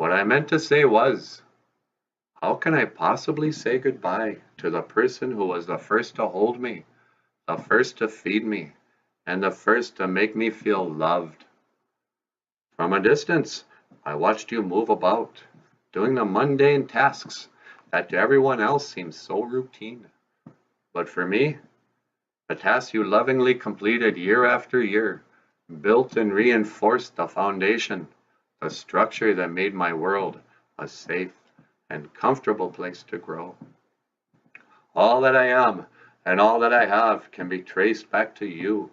What I meant to say was, how can I possibly say goodbye to the person who was the first to hold me, the first to feed me, and the first to make me feel loved? From a distance, I watched you move about, doing the mundane tasks that to everyone else seem so routine. But for me, the tasks you lovingly completed year after year built and reinforced the foundation, the structure that made my world a safe and comfortable place to grow. All that I am and all that I have can be traced back to you.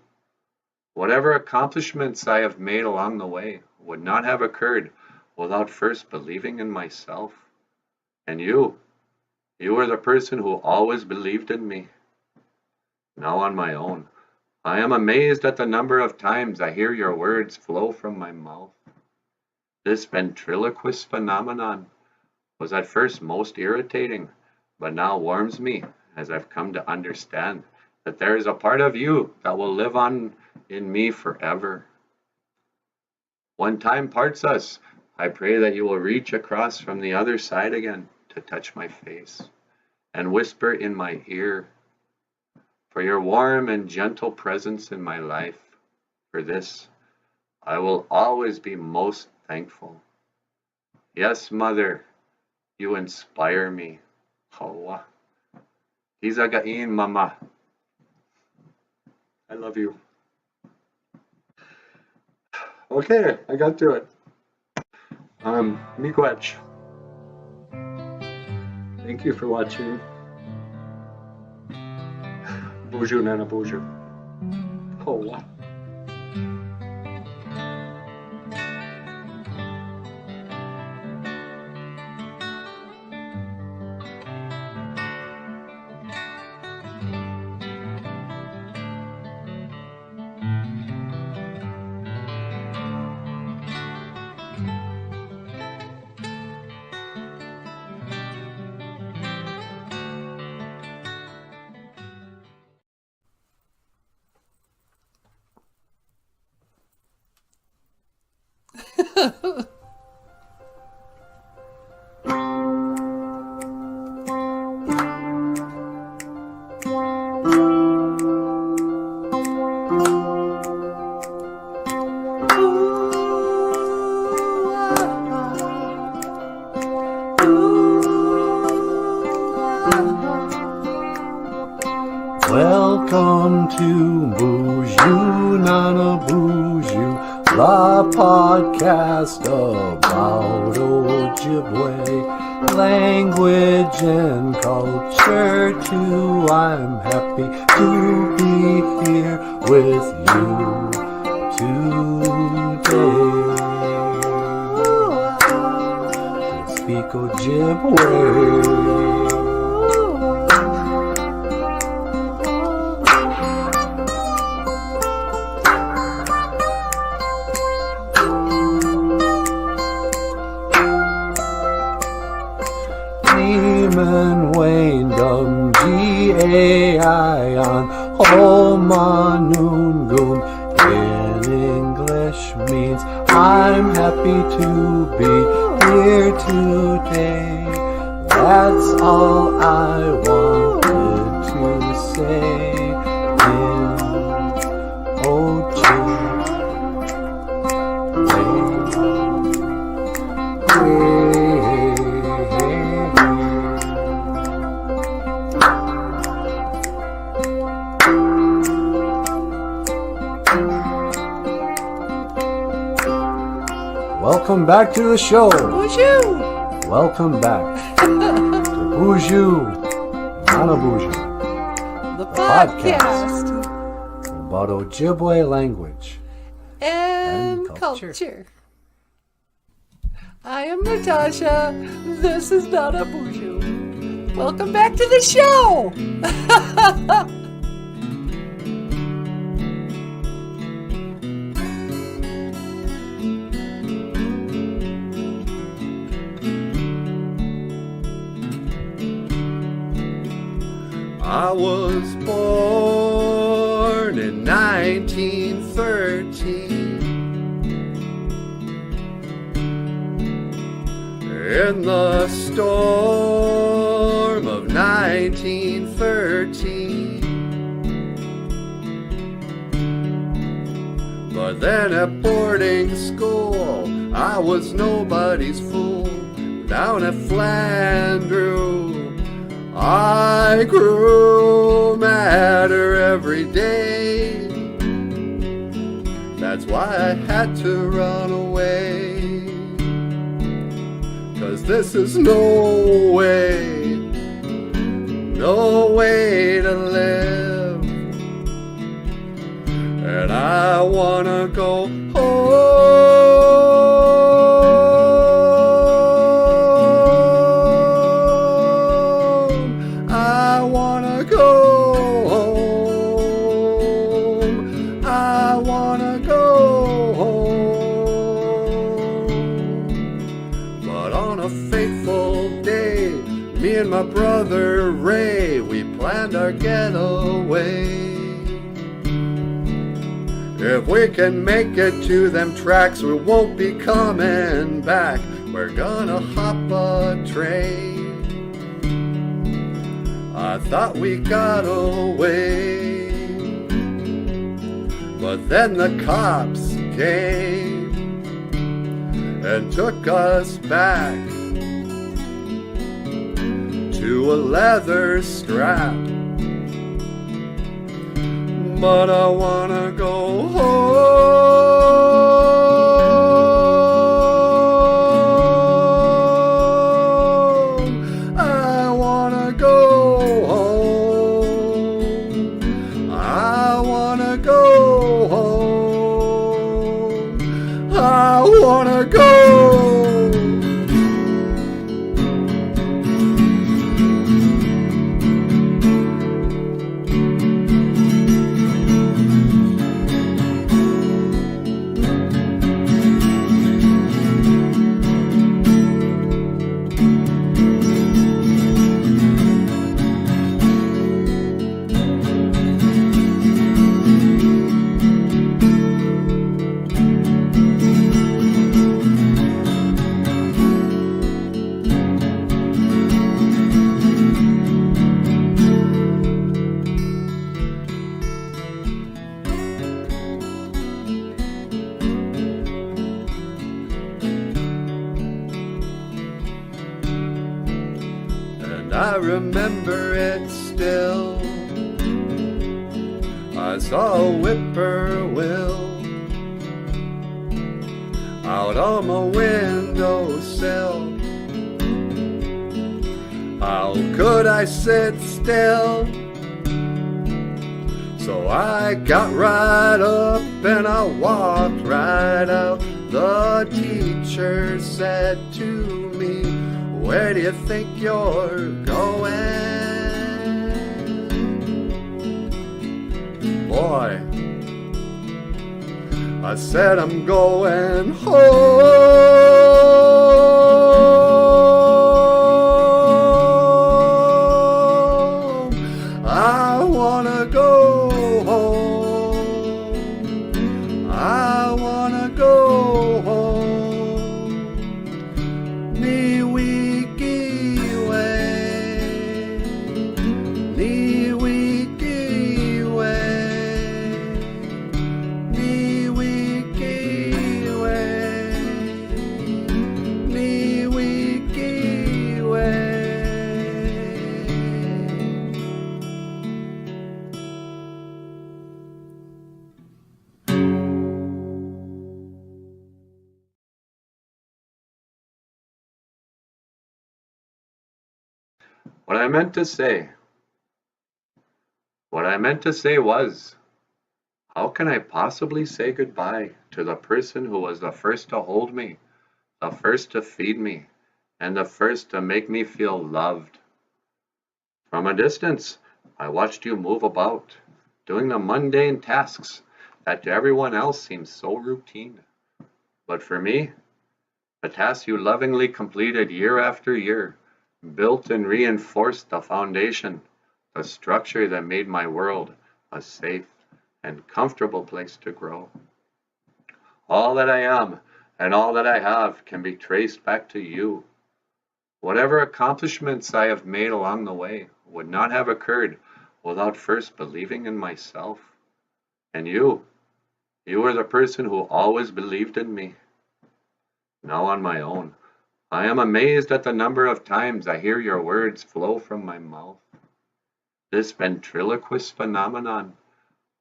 Whatever accomplishments I have made along the way would not have occurred without first believing in myself. And you were the person who always believed in me. Now on my own, I am amazed at the number of times I hear your words flow from my mouth. This ventriloquist phenomenon was at first most irritating, but now warms me as I've come to understand that there is a part of you that will live on in me forever. When time parts us, I pray that you will reach across from the other side again to touch my face and whisper in my ear, for your warm and gentle presence in my life. For this, I will always be most thankful. Yes, Mother, you inspire me. Hawa. Hizagain, Mama. I love you. Okay, I got to it. Miigwech. Thank you for watching. Bonjour, Nana, bonjour. Hawa. Welcome to Boozhoo Nana Boozhoo, the podcast about Ojibwe language and culture too. I'm happy to be here with you today to speak Ojibwe. G-A-I-on Homanungun in English means I'm happy to be here today. That's all I wanted to say in Ojibwe. Welcome back to the show. Boozhoo! Welcome back to Boozhoo Nana Boozhoo, The podcast about Ojibwe language and culture. I am Natasha. This is Nana Boozhoo. Welcome back to the show. I was born in 1913. in the storm of 1913. But then at boarding school, I was nobody's fool. Down at Flandreau, I grew madder every day. That's why I had to run away. 'Cause this is no way to live. And I wanna go home. I wanna go home. I wanna go home. But on a fateful day, me and my brother Ray, we planned our getaway. If we can make it to them tracks, we won't be coming back. We're gonna hop a train. I thought we got away, but then the cops came and took us back to a leather strap. But I wanna go home. I wanna go home. I wanna go home. I wanna go. I remember it still. I saw a whippoorwill out on my windowsill. How could I sit still? So I got right up and I walked right out. The teacher said to me, "Where do you think you're going?" Boy, I said I'm going home. I wanna go home. I wanna go home. Ni wiki way, ni wiki way, ni wiki way, ni wiki way. What I meant to say was, how can I possibly say goodbye to the person who was the first to hold me, the first to feed me, and the first to make me feel loved? From a distance, I watched you move about, doing the mundane tasks that to everyone else seemed so routine. But for me, the tasks you lovingly completed year after year built and reinforced the foundation, the structure that made my world a safe and comfortable place to grow. All that I am and all that I have can be traced back to you. Whatever accomplishments I have made along the way would not have occurred without first believing in myself. And you were the person who always believed in me. Now on my own, I am amazed at the number of times I hear your words flow from my mouth. This ventriloquist phenomenon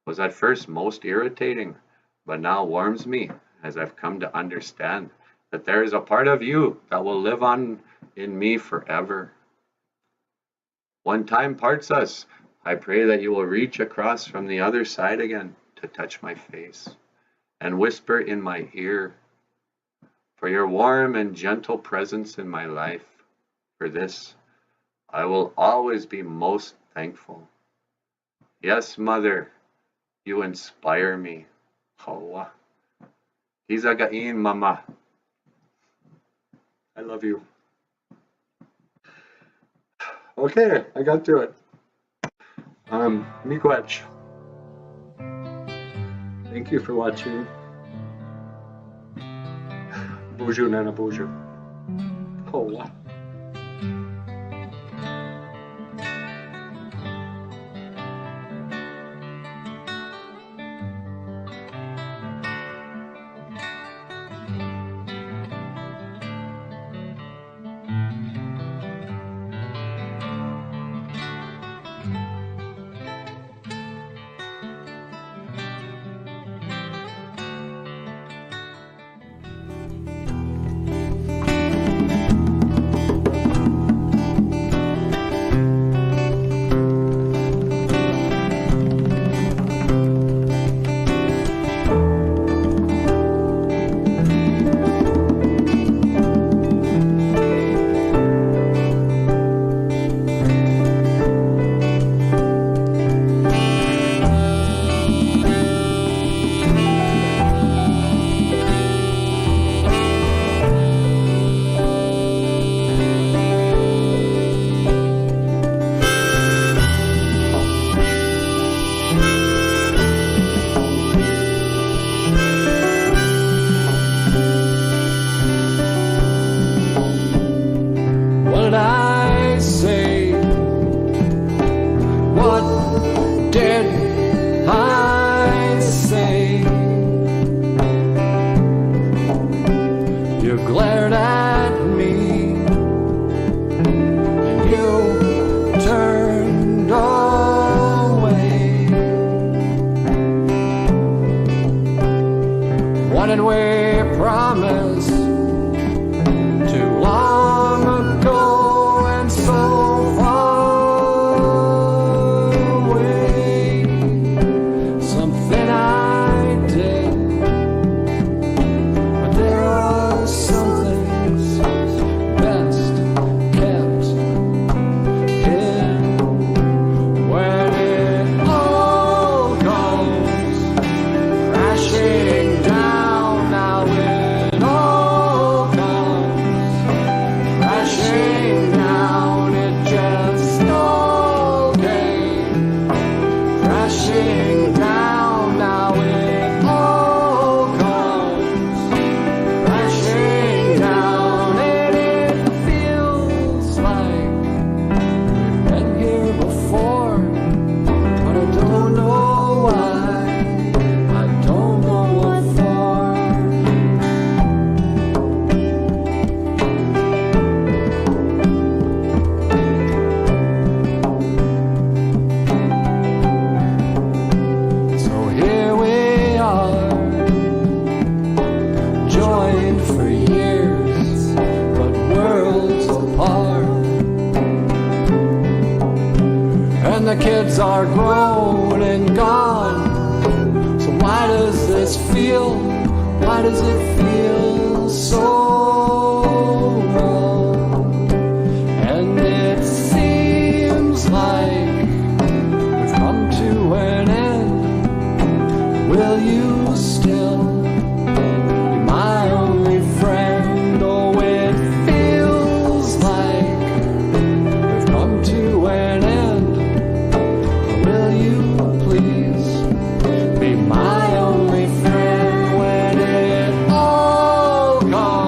was at first most irritating, but now warms me as I've come to understand that there is a part of you that will live on in me forever. When time parts us, I pray that you will reach across from the other side again to touch my face and whisper in my ear, for your warm and gentle presence in my life. For this, I will always be most thankful. Yes, Mother, you inspire me. Hawa. Hizagain, Mama. I love you. Okay, I got to it. Miigwech. Thank you for watching. Buju Nana Buju. Hawa. What did we promise too long ago and so far away? Something I did, but there are some things best kept hidden. When it all goes crashing down, now it all comes crashing down. It just all came crashing down. Now it all comes crashing down. And it feels like we've been here before, but I don't know why. I don't know what for. So here we are, joined for years, but worlds apart. And the kids are grown and gone. So why does this feel, why does it feel so wrong? And it seems like we've come to an end. Will you still be my only friend? Oh, it feels like we've come to an end. Will you please be my only friend when it all comes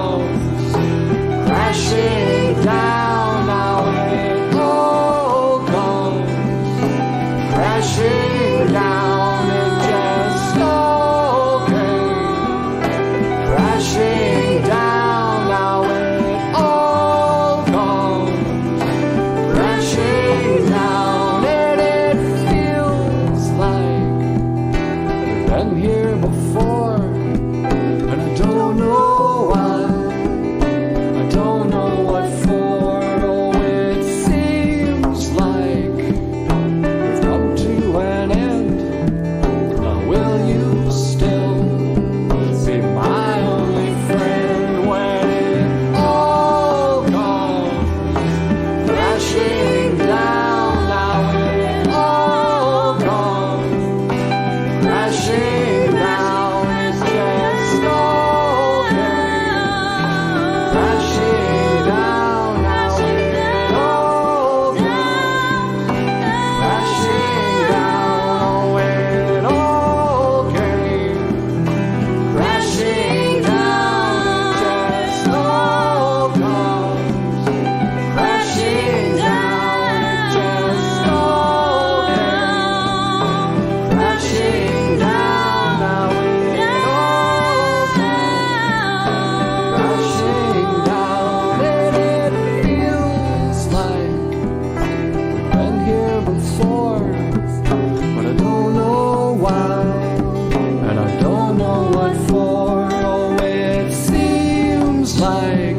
Looks like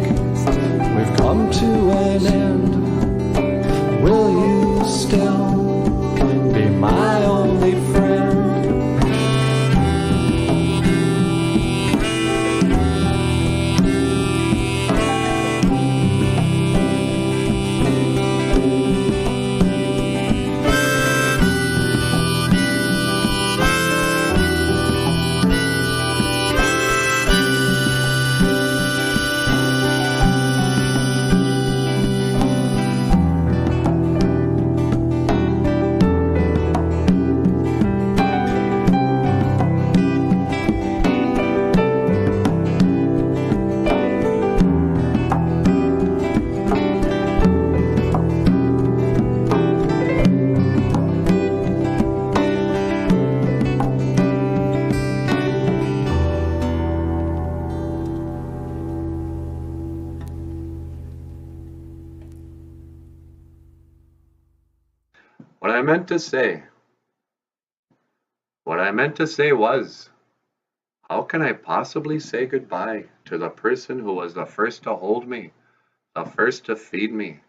we've come to an end. Will you still be my only friend? What I meant to say, what I meant to say was, how can I possibly say goodbye to the person who was the first to hold me, the first to feed me,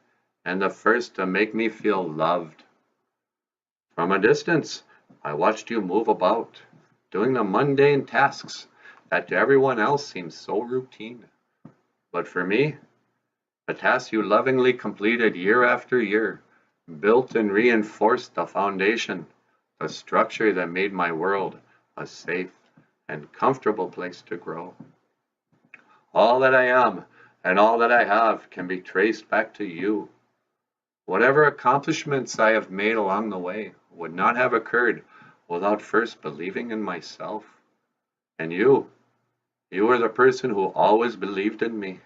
and the first to make me feel loved? From a distance, I watched you move about, doing the mundane tasks that to everyone else seem so routine. But for me, the tasks you lovingly completed year after year built and reinforced the foundation, the structure that made my world a safe and comfortable place to grow. All that I am and all that I have can be traced back to you. Whatever accomplishments I have made along the way would not have occurred without first believing in myself. And you were the person who always believed in me.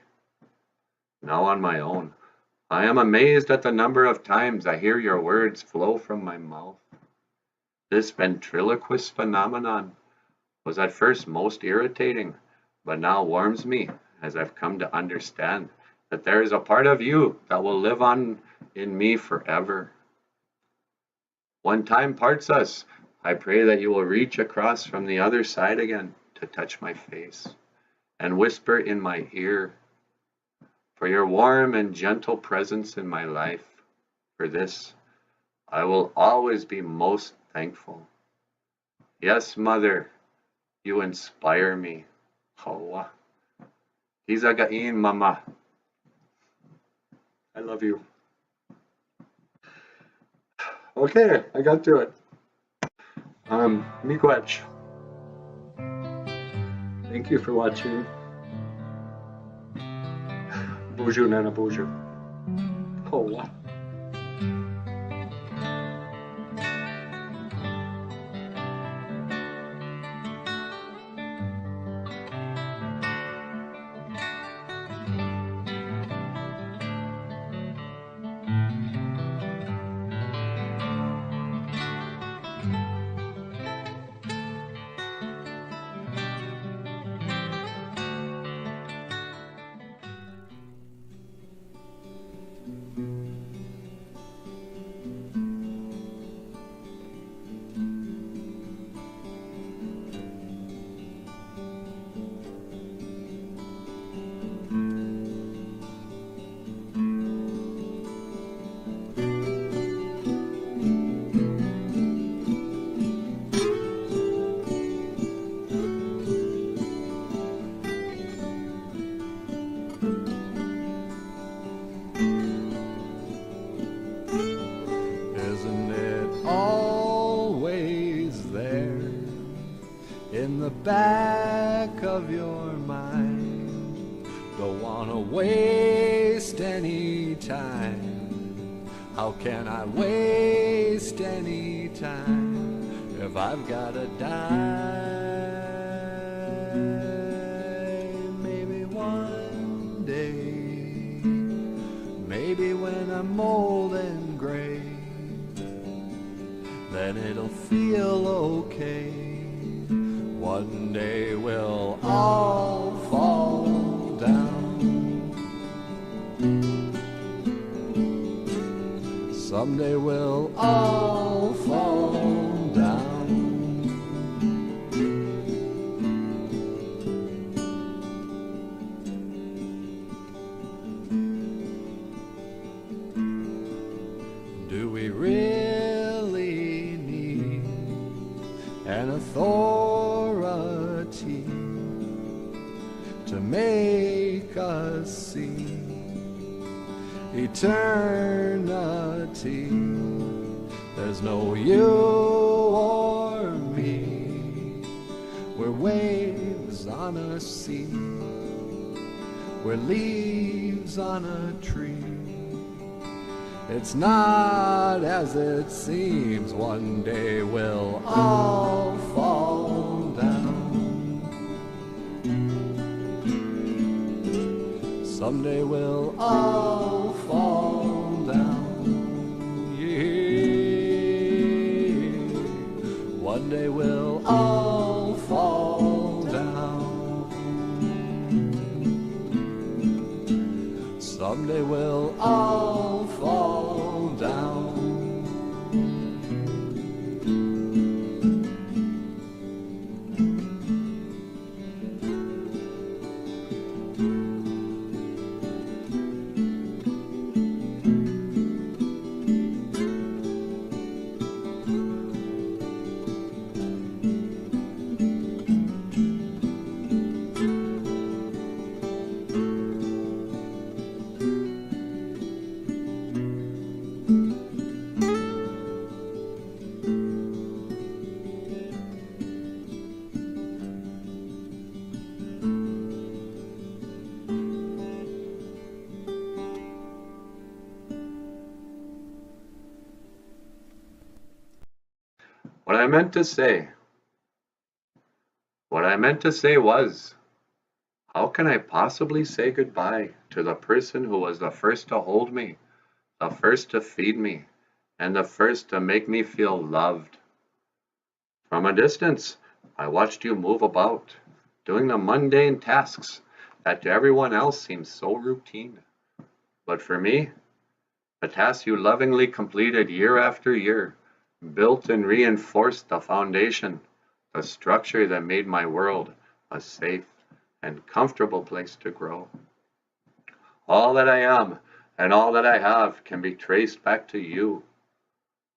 Now on my own, I am amazed at the number of times I hear your words flow from my mouth. This ventriloquist phenomenon was at first most irritating, but now warms me as I've come to understand that there is a part of you that will live on in me forever. When time parts us, I pray that you will reach across from the other side again to touch my face and whisper in my ear, for your warm and gentle presence in my life. For this, I will always be most thankful. Yes, Mother, you inspire me. Hawa. Hizagain, Mama. I love you. Okay, I got to it. Miigwech. Thank you for watching. Buju Nana Buju. Hawa. In the back of your mind, don't wanna waste any time. How can I waste any time if I've gotta die? Maybe one day, maybe when I'm old and gray, then it'll feel okay. One day we'll all fall down. Someday we'll all fall down. a sea. Eternity, there's no you or me. We're waves on a sea, we're leaves on a tree. It's not as it seems, one day we'll all fall down. Someday we'll all fall down. Yeah. One day we'll all fall down. Someday we'll all fall down. What I meant to say. What I meant to say was, how can I possibly say goodbye to the person who was the first to hold me, the first to feed me, and the first to make me feel loved? From a distance, I watched you move about, doing the mundane tasks that to everyone else seem so routine. But for me, the tasks you lovingly completed year after year built and reinforced the foundation, the structure that made my world a safe and comfortable place to grow. All that I am and all that I have can be traced back to you.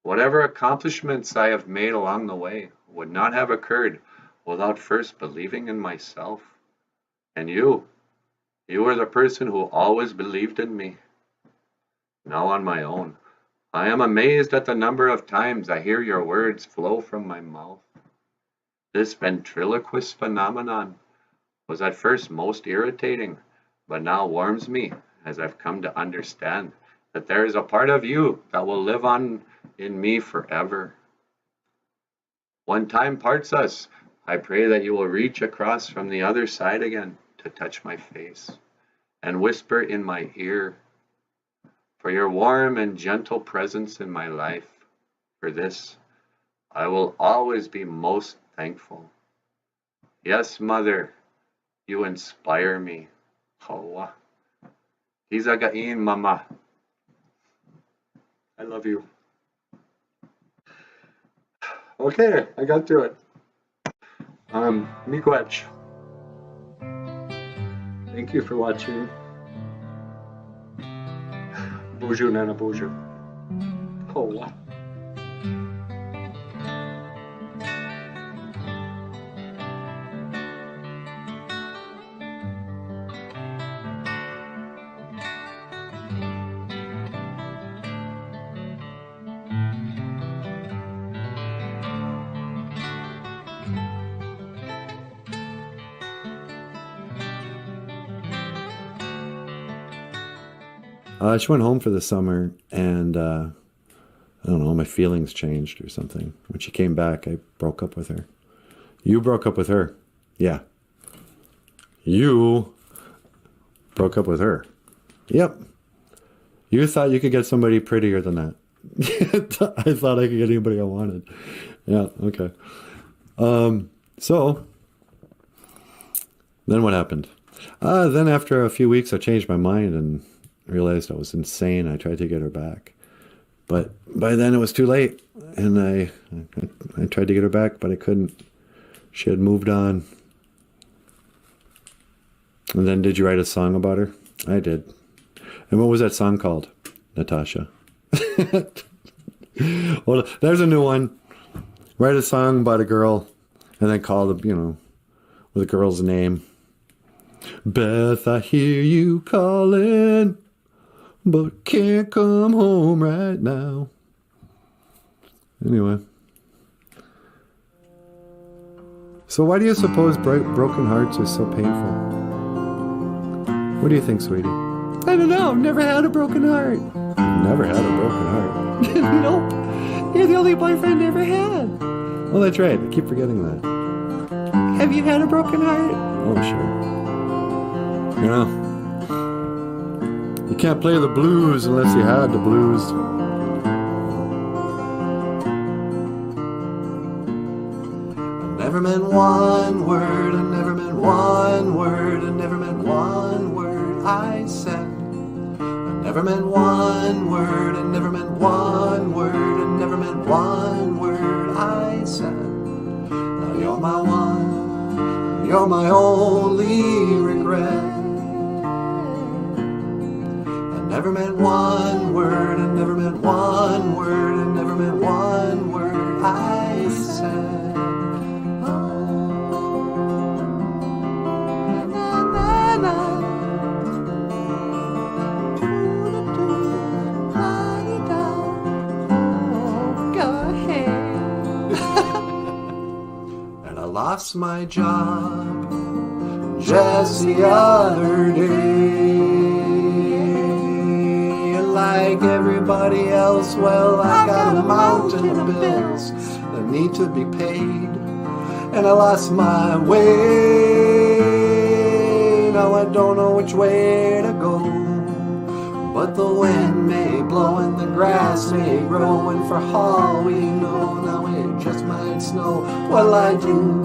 Whatever accomplishments I have made along the way would not have occurred without first believing in myself. And you were the person who always believed in me. Now on my own, I am amazed at the number of times I hear your words flow from my mouth. This ventriloquist phenomenon was at first most irritating, but now warms me as I've come to understand that there is a part of you that will live on in me forever. When time parts us, I pray that you will reach across from the other side again to touch my face and whisper in my ear, for your warm and gentle presence in my life. For this, I will always be most thankful. Yes, Mother, you inspire me. Hawa. Hizagain, Mama. I love you. Okay, I got to it. Miigwech. Thank you for watching. Bonjour, Nana, bonjour. Hawa. She went home for the summer, and I don't know, my feelings changed or something. When she came back, I broke up with her. You broke up with her. Yeah. You broke up with her. Yep. You thought you could get somebody prettier than that. I thought I could get anybody I wanted. Yeah, okay. So, then what happened? Then after a few weeks, I changed my mind and realized I was insane. I tried to get her back. But by then it was too late. And I tried to get her back, but I couldn't. She had moved on. And then did you write a song about her? I did. And what was that song called, Natasha? Well, there's a new one. Write a song about a girl and then call the, with a girl's name. Beth, I hear you calling, but can't come home right now. Anyway. So why do you suppose broken hearts are so painful? What do you think, sweetie? I don't know. I've never had a broken heart. Never had a broken heart. Nope. You're the only boyfriend I ever had. Oh, that's right. I keep forgetting that. Have you had a broken heart? Oh, sure. You know, you can't play the blues unless you had the blues. I never meant one word, I never meant one word, I never meant one word I said. I never meant one word, I never meant one word, I never meant one word I said. Now you're my one, you're my only regret. I never meant one word, I never meant one word, I never meant one word I said. And I lost my job just the other day. And like everybody else, well, I got a mountain of bills that need to be paid. And I lost my way. Now I don't know which way to go. But the wind may blow and the grass may grow, and for all we know, now it just might snow. What'll I do?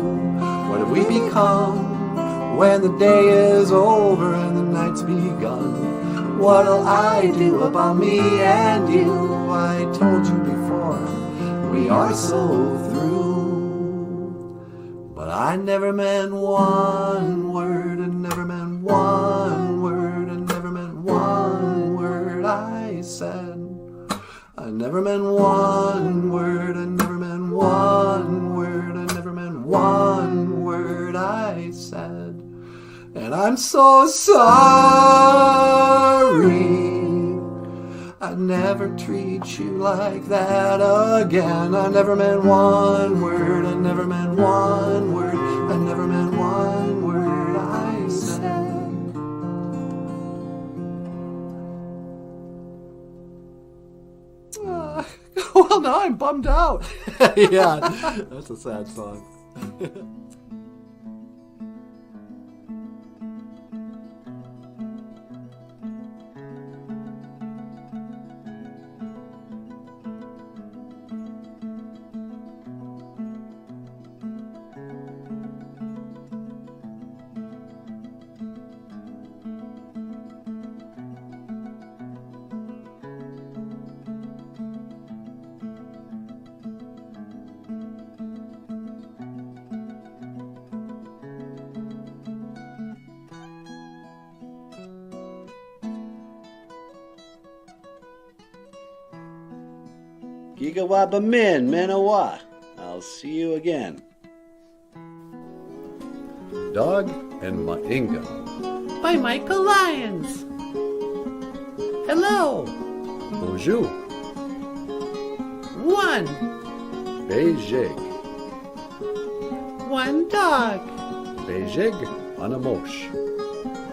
What have we become when the day is over and the night's begun? What'll I do about me and you? I told you before, we are so through. But I never meant one word, I never meant one word, I never meant one word I said. I never meant one word, I never meant one word, I never meant one word I said. And I'm so sorry. I'd never treat you like that again. I never meant one word, I never meant one word, I never meant one word I said. Well, now I'm bummed out. Yeah, that's a sad song. Gigawaba min, Manawa. I'll see you again. Dog and Mainga. By Michael Lyons. Hello. Bonjour. One. Beijing. One dog. Beijing Anamosh.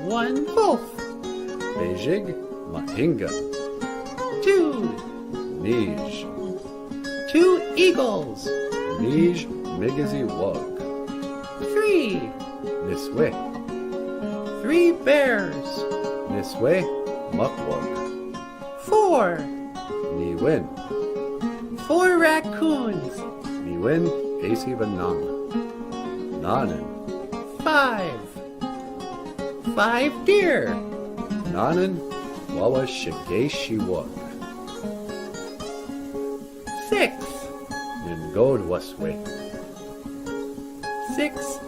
One wolf. Beijing Mainga. Two. Nij. Two eagles. Nij Migazi Wug. Three. Niswe. Three bears. Niswe Mukwug. Four. Niwin. Four raccoons. Niwin Asi Vanang. Nanan. Five. Five deer. Nanan Wawa Shigeshi Wug. Six. Ningod Waswe. Six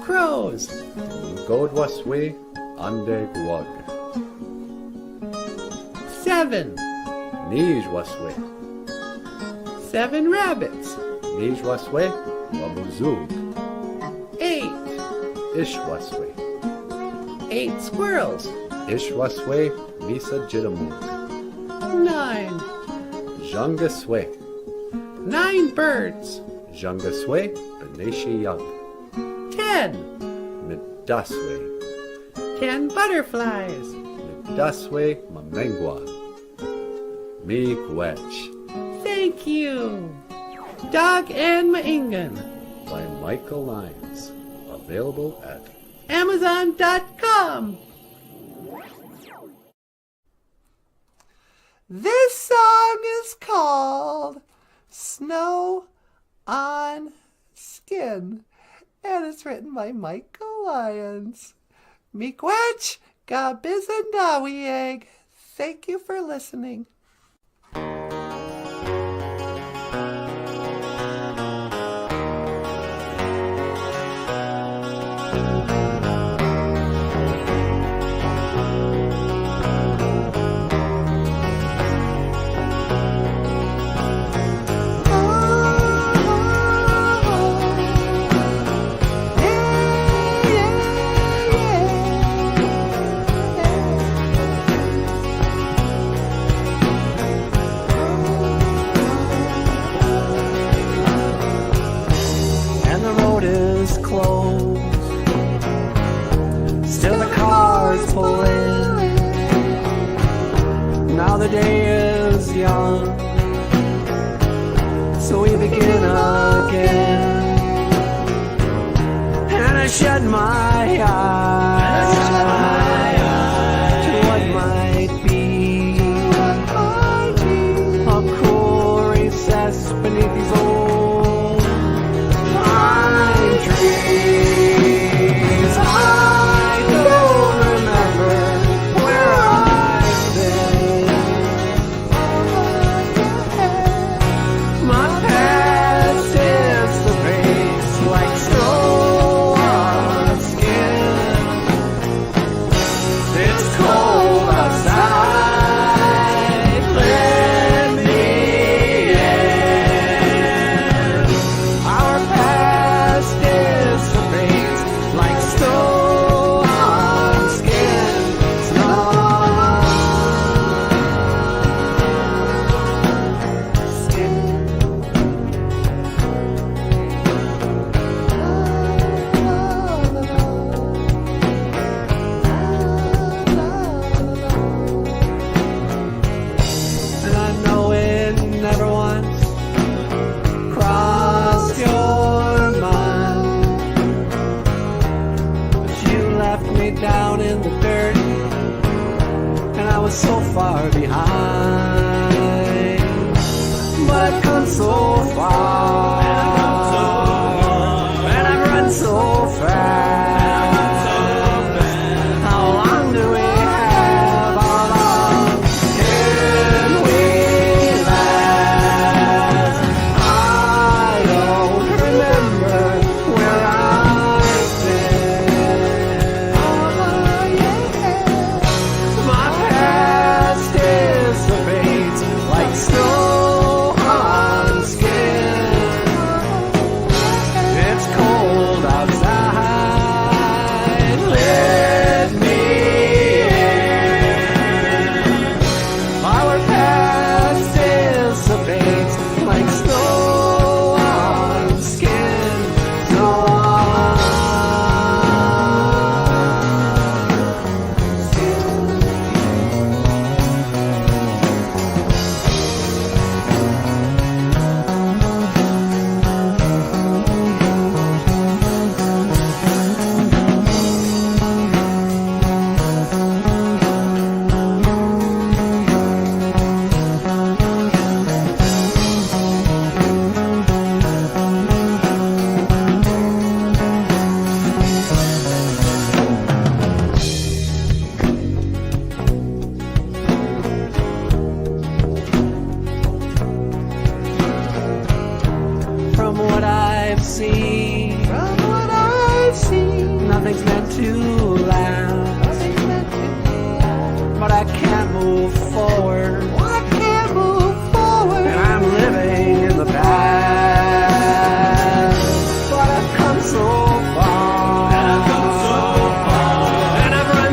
crows. Ningod Waswe Andeg Wug. Seven. Nij Waswe. Seven rabbits. Nij Waswe Wabuzug. Eight. Ish Waswe. 8 squirrels. Ishwaswe Misa Jidamu. 9. Jungaswe. 9 birds. Jungaswe Beneshi Young. 10. Midaswe. 10 butterflies. Midaswe Mamengwa. Miigwech. Thank you. Dog and Maingan. By Michael Lyons. Available at Amazon.com. This song is called Snow on Skin, and it's written by Michael Lyons. Miigwech Gabizendawieg. Thank you for listening. The day is young, so we begin again. And I shut my eyes to what might be a cool recess beneath these old pine trees. I don't remember where I've been. My past is the face like snow on skin. It's cold outside, let me in. Our past dissipates like snow on skin. Snow on skin. And I know it never once crossed your mind, but you left me down in the dirt, and I was so far behind. But I've come so far, and I've run so fast. How long do we have? How long can we last? I don't remember where I've been. My past dissipates like snow on skin. It's cold outside, let me in. Our past dissipates like snow on skin. Snow on From what I've seen, nothing's meant to last. But I can't move forward. And I'm living in the past. But I've come so far. And I've run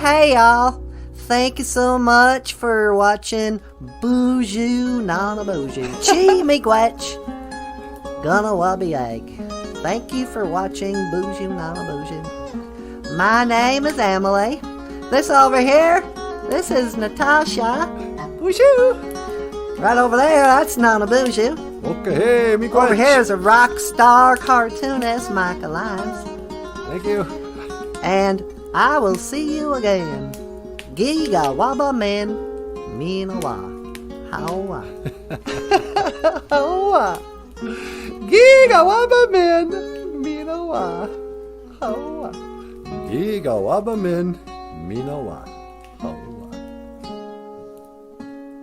Hey y'all, thank you so much for watching Boozoo Nana Boozoo. Chee me quetch. Gonna wubby egg. Thank you for watching Boozoo Nana Boozoo. My name is Emily. This over here, this is Natasha. Boozoo. Right over there, that's Nana Boozoo. Okay, me Over here is a rock star cartoonist, Micah Lives. Thank you. And I will see you again. Giga waba men, minawa. Hawa. Hawa. Giga waba men, minawa. Hawa. Giga waba min, minawa.